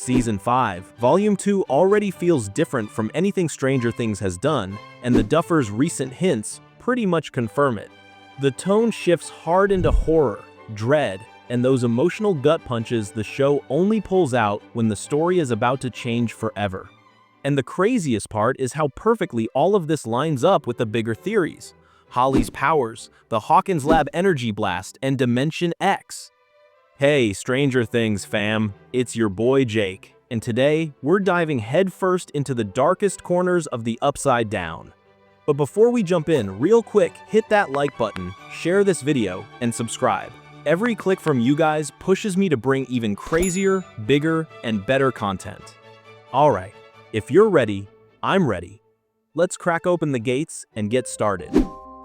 Season 5, Volume 2 already feels different from anything Stranger Things has done, and the Duffers' recent hints pretty much confirm it. The tone shifts hard into horror, dread, and those emotional gut punches the show only pulls out when the story is about to change forever. And the craziest part is how perfectly all of this lines up with the bigger theories. Holly's powers, the Hawkins Lab energy blast, and Dimension X. Hey, Stranger Things fam, it's your boy Jake, and today we're diving headfirst into the darkest corners of the Upside Down. But before we jump in, real quick, hit that like button, share this video, and subscribe. Every click from you guys pushes me to bring even crazier, bigger, and better content. Alright, if you're ready, I'm ready. Let's crack open the gates and get started.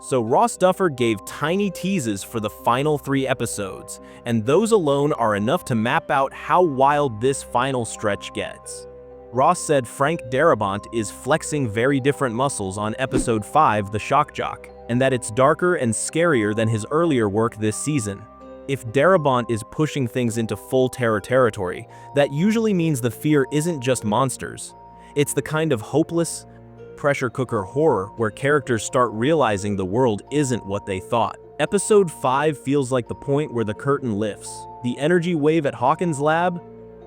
So Ross Duffer gave tiny teases for the final 3 episodes, and those alone are enough to map out how wild this final stretch gets. Ross said Frank Darabont is flexing very different muscles on episode 5, The Shock Jock, and that it's darker and scarier than his earlier work this season. If Darabont is pushing things into full terror territory, that usually means the fear isn't just monsters. It's the kind of hopeless, pressure cooker horror where characters start realizing the world isn't what they thought. Episode 5 feels like the point where the curtain lifts. The energy wave at Hawkins Lab?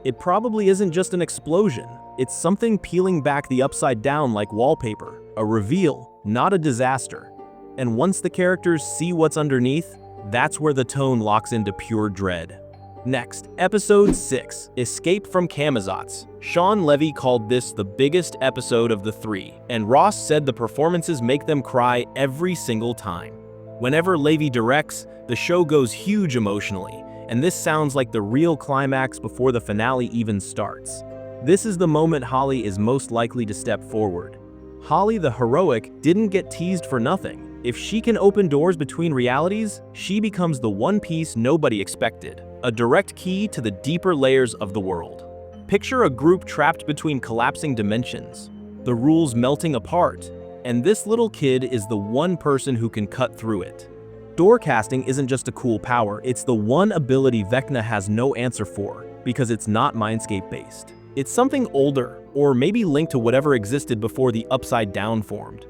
It probably isn't just an explosion. It's something peeling back the Upside Down like wallpaper. A reveal, not a disaster. And once the characters see what's underneath, that's where the tone locks into pure dread. Next, Episode 6, Escape from Camazotz. Shawn Levy called this the biggest episode of the 3, and Ross said the performances make them cry every single time. Whenever Levy directs, the show goes huge emotionally, and this sounds like the real climax before the finale even starts. This is the moment Holly is most likely to step forward. Holly the heroic didn't get teased for nothing. If she can open doors between realities, she becomes the one piece nobody expected, a direct key to the deeper layers of the world. Picture a group trapped between collapsing dimensions, the rules melting apart, and this little kid is the one person who can cut through it. Door casting isn't just a cool power, it's the one ability Vecna has no answer for, because it's not mindscape based. It's something older, or maybe linked to whatever existed before the Upside Down formed.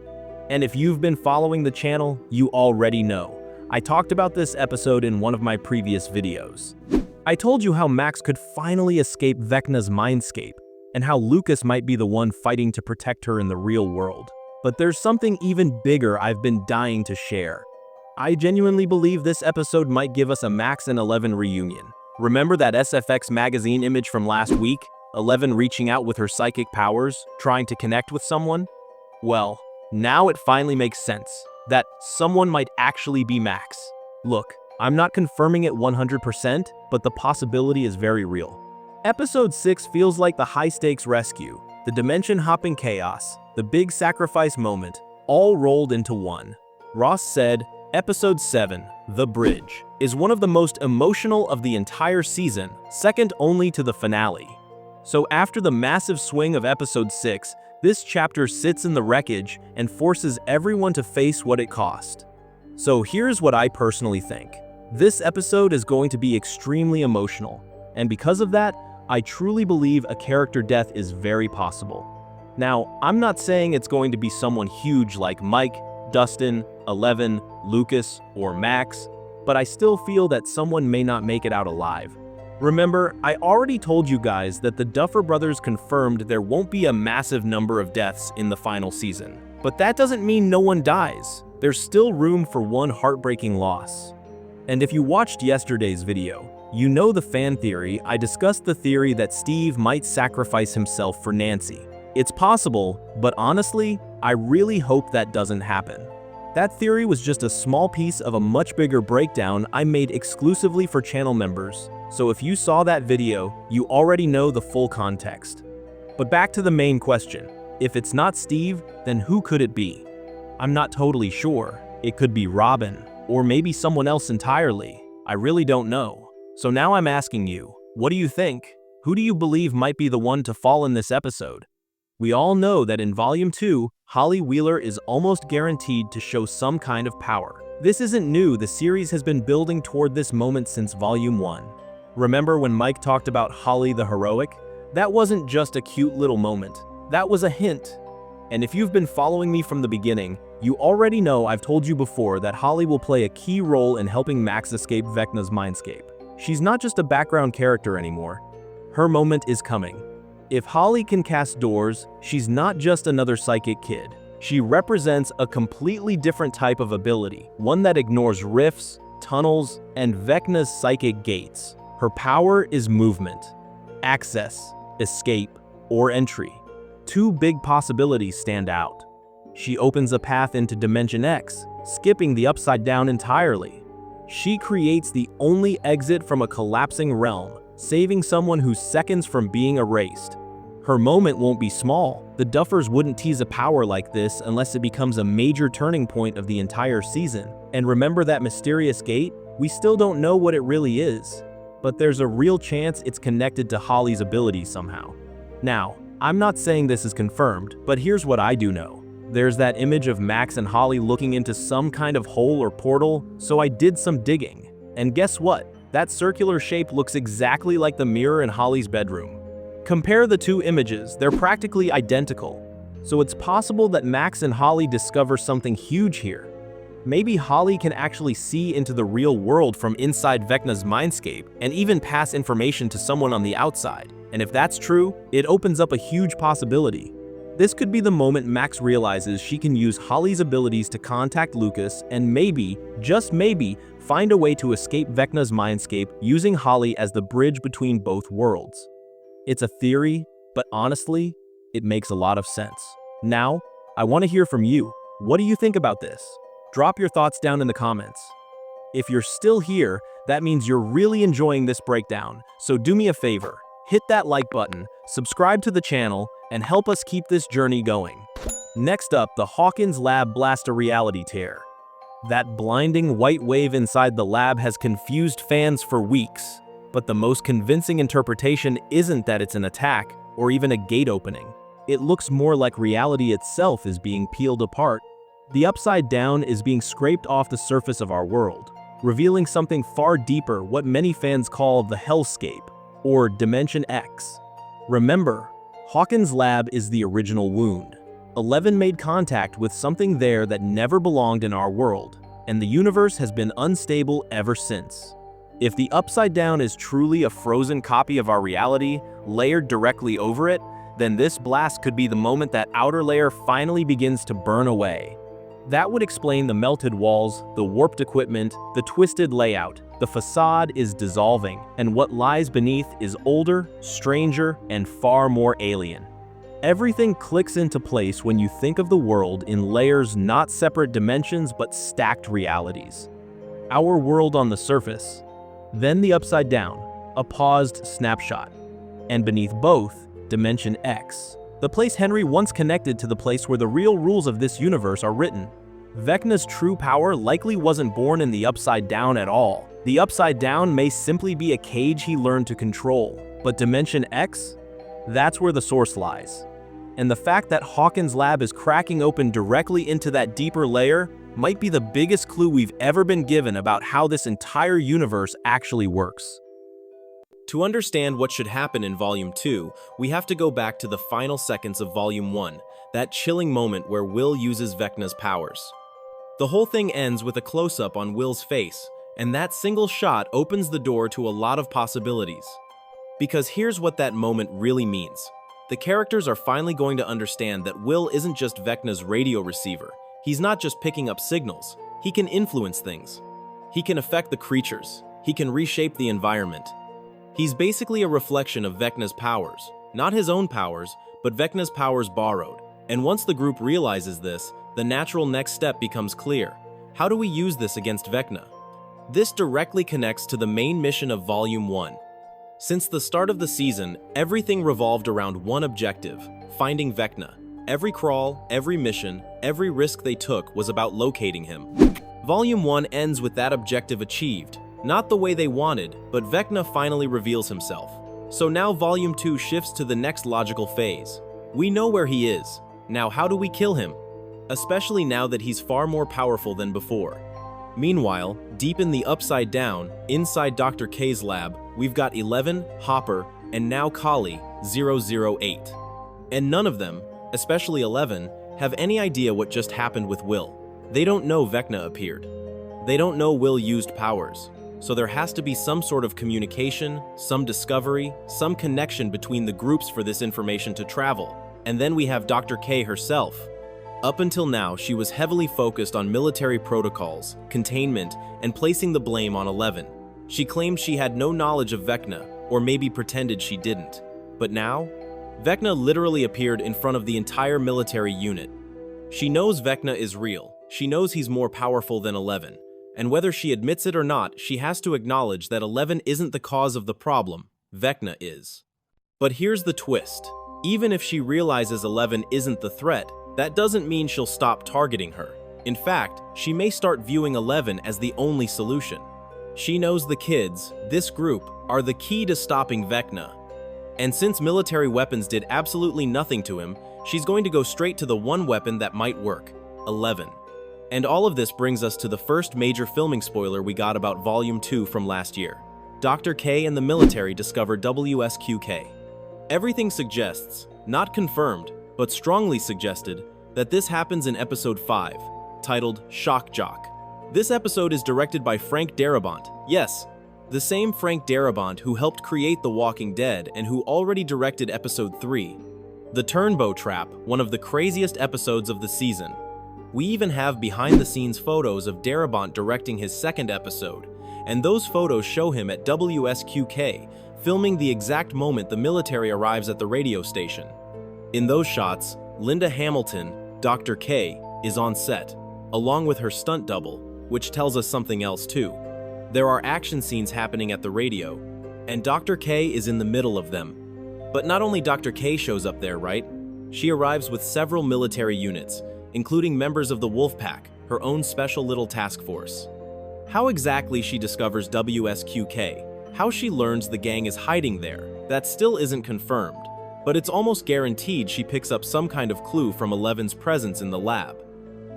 And if you've been following the channel, you already know. I talked about this episode in one of my previous videos. I told you how Max could finally escape Vecna's mindscape, and how Lucas might be the one fighting to protect her in the real world. But there's something even bigger I've been dying to share. I genuinely believe this episode might give us a Max and Eleven reunion. Remember that SFX magazine image from last week? Eleven reaching out with her psychic powers, trying to connect with someone? Well, now it finally makes sense that someone might actually be Max. Look, I'm not confirming it 100%, but the possibility is very real. Episode 6 feels like the high-stakes rescue, the dimension-hopping chaos, the big sacrifice moment, all rolled into one. Ross said, Episode 7, The Bridge, is one of the most emotional of the entire season, second only to the finale. So after the massive swing of Episode 6, this chapter sits in the wreckage and forces everyone to face what it cost. So here's what I personally think. This episode is going to be extremely emotional, and because of that, I truly believe a character death is very possible. Now, I'm not saying it's going to be someone huge like Mike, Dustin, Eleven, Lucas, or Max, but I still feel that someone may not make it out alive. Remember, I already told you guys that the Duffer brothers confirmed there won't be a massive number of deaths in the final season. But that doesn't mean no one dies. There's still room for one heartbreaking loss. And if you watched yesterday's video, you know the fan theory. I discussed the theory that Steve might sacrifice himself for Nancy. It's possible, but honestly, I really hope that doesn't happen. That theory was just a small piece of a much bigger breakdown I made exclusively for channel members. So if you saw that video, you already know the full context. But back to the main question. If it's not Steve, then who could it be? I'm not totally sure. It could be Robin, or maybe someone else entirely. I really don't know. So now I'm asking you, what do you think? Who do you believe might be the one to fall in this episode? We all know that in Volume 2, Holly Wheeler is almost guaranteed to show some kind of power. This isn't new, the series has been building toward this moment since Volume 1. Remember when Mike talked about Holly the heroic? That wasn't just a cute little moment. That was a hint. And if you've been following me from the beginning, you already know I've told you before that Holly will play a key role in helping Max escape Vecna's mindscape. She's not just a background character anymore. Her moment is coming. If Holly can cast doors, she's not just another psychic kid. She represents a completely different type of ability, one that ignores rifts, tunnels, and Vecna's psychic gates. Her power is movement, access, escape, or entry. Two big possibilities stand out. She opens a path into Dimension X, skipping the Upside Down entirely. She creates the only exit from a collapsing realm, saving someone who's seconds from being erased. Her moment won't be small. The Duffers wouldn't tease a power like this unless it becomes a major turning point of the entire season. And remember that mysterious gate? We still don't know what it really is, but there's a real chance it's connected to Holly's abilities somehow. Now, I'm not saying this is confirmed, but here's what I do know. There's that image of Max and Holly looking into some kind of hole or portal, so I did some digging. And guess what? That circular shape looks exactly like the mirror in Holly's bedroom. Compare the two images, they're practically identical. So it's possible that Max and Holly discover something huge here. Maybe Holly can actually see into the real world from inside Vecna's mindscape and even pass information to someone on the outside. And if that's true, it opens up a huge possibility. This could be the moment Max realizes she can use Holly's abilities to contact Lucas and maybe, just maybe, find a way to escape Vecna's mindscape using Holly as the bridge between both worlds. It's a theory, but honestly, it makes a lot of sense. Now, I want to hear from you. What do you think about this? Drop your thoughts down in the comments. If you're still here, that means you're really enjoying this breakdown, so do me a favor. Hit that like button, subscribe to the channel, and help us keep this journey going. Next up, the Hawkins Lab blast a reality tear. That blinding white wave inside the lab has confused fans for weeks, but the most convincing interpretation isn't that it's an attack or even a gate opening. It looks more like reality itself is being peeled apart. The Upside Down is being scraped off the surface of our world, revealing something far deeper, what many fans call the Hellscape, or Dimension X. Remember, Hawkins Lab is the original wound. 11 made contact with something there that never belonged in our world, and the universe has been unstable ever since. If the Upside Down is truly a frozen copy of our reality, layered directly over it, then this blast could be the moment that outer layer finally begins to burn away. That would explain the melted walls, the warped equipment, the twisted layout. The facade is dissolving, and what lies beneath is older, stranger, and far more alien. Everything clicks into place when you think of the world in layers, not separate dimensions, but stacked realities. Our world on the surface, then the Upside Down, a paused snapshot, and beneath both, Dimension X, the place Henry once connected to the place where the real rules of this universe are written. Vecna's true power likely wasn't born in the Upside Down at all. The Upside Down may simply be a cage he learned to control, but Dimension X? That's where the source lies. And the fact that Hawkins Lab is cracking open directly into that deeper layer might be the biggest clue we've ever been given about how this entire universe actually works. To understand what should happen in Volume 2, we have to go back to the final seconds of Volume 1, that chilling moment where Will uses Vecna's powers. The whole thing ends with a close-up on Will's face, and that single shot opens the door to a lot of possibilities. Because here's what that moment really means. The characters are finally going to understand that Will isn't just Vecna's radio receiver. He's not just picking up signals. He can influence things. He can affect the creatures. He can reshape the environment. He's basically a reflection of Vecna's powers. Not his own powers, but Vecna's powers borrowed. And once the group realizes this, the natural next step becomes clear. How do we use this against Vecna? This directly connects to the main mission of Volume 1. Since the start of the season, everything revolved around one objective: finding Vecna. Every crawl, every mission, every risk they took was about locating him. Volume 1 ends with that objective achieved. Not the way they wanted, but Vecna finally reveals himself. So now Volume 2 shifts to the next logical phase. We know where he is. Now how do we kill him? Especially now that he's far more powerful than before. Meanwhile, deep in the Upside Down, inside Dr. K's lab, we've got 11, Hopper, and now Kali, 008. And none of them, especially 11, have any idea what just happened with Will. They don't know Vecna appeared. They don't know Will used powers. So there has to be some sort of communication, some discovery, some connection between the groups for this information to travel. And then we have Dr. K herself. Up until now, she was heavily focused on military protocols, containment, and placing the blame on 11. She claimed she had no knowledge of Vecna, or maybe pretended she didn't. But now, Vecna literally appeared in front of the entire military unit. She knows Vecna is real. She knows he's more powerful than 11. And whether she admits it or not, she has to acknowledge that 11 isn't the cause of the problem. Vecna is. But here's the twist. Even if she realizes 11 isn't the threat, that doesn't mean she'll stop targeting her. In fact, she may start viewing 11 as the only solution. She knows the kids, this group, are the key to stopping Vecna. And since military weapons did absolutely nothing to him, she's going to go straight to the one weapon that might work, 11. And all of this brings us to the first major filming spoiler we got about Volume 2 from last year. Dr. K and the military discover WSQK. Everything suggests, not confirmed, but strongly suggested, that this happens in Episode 5, titled Shock Jock. This episode is directed by Frank Darabont. Yes, the same Frank Darabont who helped create The Walking Dead and who already directed Episode 3, The Turnbow Trap, one of the craziest episodes of the season. We even have behind-the-scenes photos of Darabont directing his second episode, and those photos show him at WSQK, filming the exact moment the military arrives at the radio station. In those shots, Linda Hamilton, Dr. K, is on set, along with her stunt double, which tells us something else too. There are action scenes happening at the radio, and Dr. K is in the middle of them. But not only Dr. K shows up there, right? She arrives with several military units, including members of the Wolfpack, her own special little task force. How exactly she discovers WSQK, how she learns the gang is hiding there, that still isn't confirmed. But it's almost guaranteed she picks up some kind of clue from 11's presence in the lab.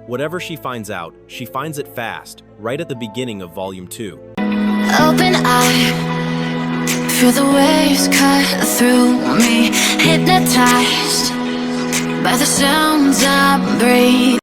Whatever she finds out, she finds it fast, right at the beginning of Volume 2. Open eye, feel the waves cut through me, hypnotized by the sounds I breathe.